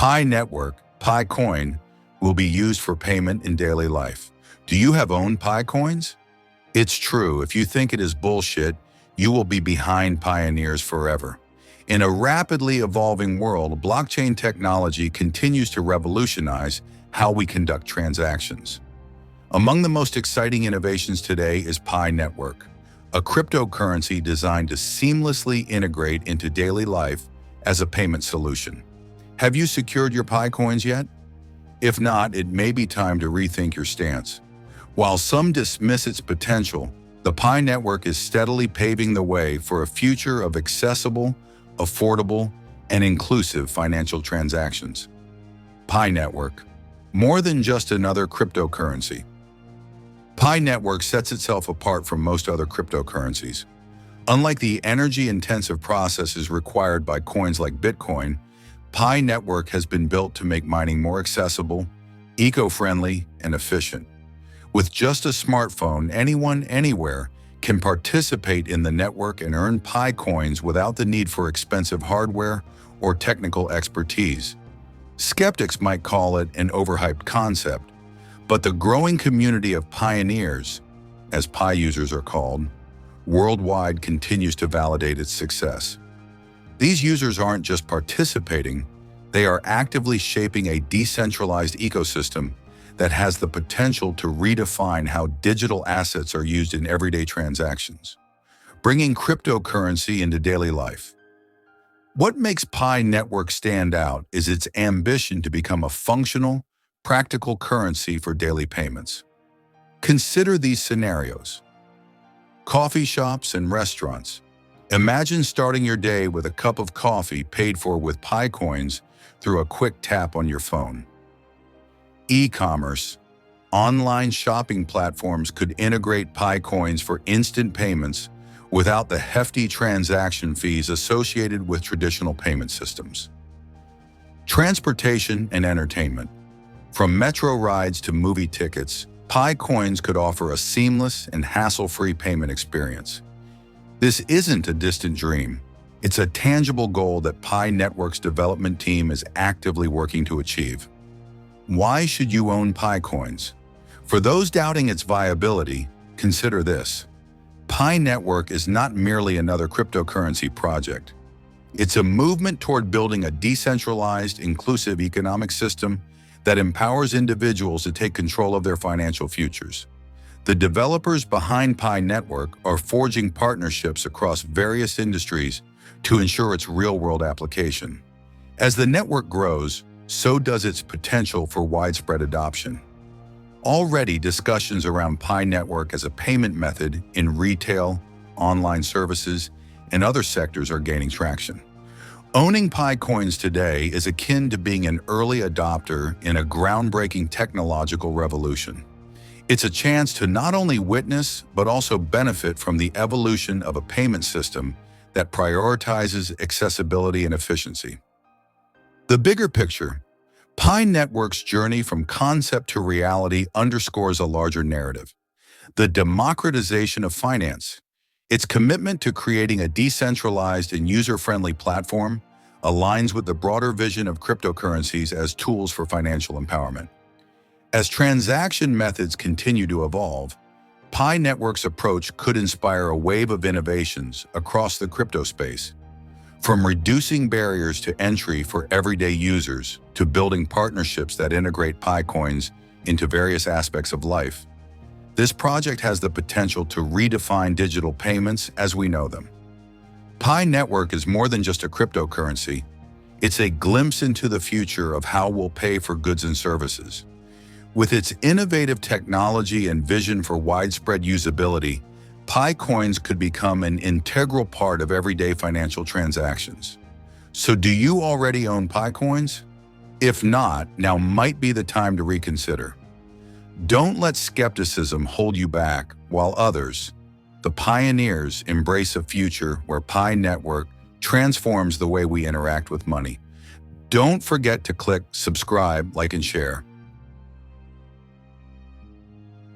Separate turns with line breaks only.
PiNetwork, PiCoin, will be used for payment in daily life. Do you have owned PiCoins? It's true, if you think it is bullshit, you will be behind pioneers forever. In a rapidly evolving world, blockchain technology continues to revolutionize how we conduct transactions. Among the most exciting innovations today is PiNetwork, a cryptocurrency designed to seamlessly integrate into daily life as a payment solution. Have you secured your PiCoins yet? If not, it may be time to rethink your stance. While some dismiss its potential, the PiNetwork is steadily paving the way for a future of accessible, affordable, and inclusive financial transactions. PiNetwork, more than just another cryptocurrency. PiNetwork sets itself apart from most other cryptocurrencies. Unlike the energy-intensive processes required by coins like Bitcoin, PiNetwork has been built to make mining more accessible, eco-friendly, and efficient. With just a smartphone, anyone, anywhere, can participate in the network and earn PiCoins without the need for expensive hardware or technical expertise. Skeptics might call it an overhyped concept, but the growing community of pioneers, as Pi users are called, worldwide continues to validate its success. These users aren't just participating, they are actively shaping a decentralized ecosystem that has the potential to redefine how digital assets are used in everyday transactions, bringing cryptocurrency into daily life. What makes PiNetwork stand out is its ambition to become a functional, practical currency for daily payments. Consider these scenarios. Coffee shops and restaurants. Imagine starting your day with a cup of coffee paid for with PiCoins through a quick tap on your phone. E-commerce. Online shopping platforms could integrate PiCoins for instant payments without the hefty transaction fees associated with traditional payment systems. Transportation and entertainment. From metro rides to movie tickets, PiCoins could offer a seamless and hassle-free payment experience. This isn't a distant dream. It's a tangible goal that PiNetwork's development team is actively working to achieve. Why should you own PiCoins? For those doubting its viability, consider this. PiNetwork is not merely another cryptocurrency project. It's a movement toward building a decentralized, inclusive economic system that empowers individuals to take control of their financial futures. The developers behind PiNetwork are forging partnerships across various industries to ensure its real-world application. As the network grows, so does its potential for widespread adoption. Already, discussions around PiNetwork as a payment method in retail, online services, and other sectors are gaining traction. Owning PiCoins today is akin to being an early adopter in a groundbreaking technological revolution. It's a chance to not only witness, but also benefit from the evolution of a payment system that prioritizes accessibility and efficiency. The bigger picture, PiNetwork's journey from concept to reality underscores a larger narrative: the democratization of finance. Its commitment to creating a decentralized and user-friendly platform aligns with the broader vision of cryptocurrencies as tools for financial empowerment. As transaction methods continue to evolve, PiNetwork's approach could inspire a wave of innovations across the crypto space. From reducing barriers to entry for everyday users to building partnerships that integrate PiCoins into various aspects of life, this project has the potential to redefine digital payments as we know them. PiNetwork is more than just a cryptocurrency. It's a glimpse into the future of how we'll pay for goods and services. With its innovative technology and vision for widespread usability, PiCoins could become an integral part of everyday financial transactions. So do you already own PiCoins? If not, now might be the time to reconsider. Don't let skepticism hold you back while others, the pioneers, embrace a future where PiNetwork transforms the way we interact with money. Don't forget to click subscribe, like, and share.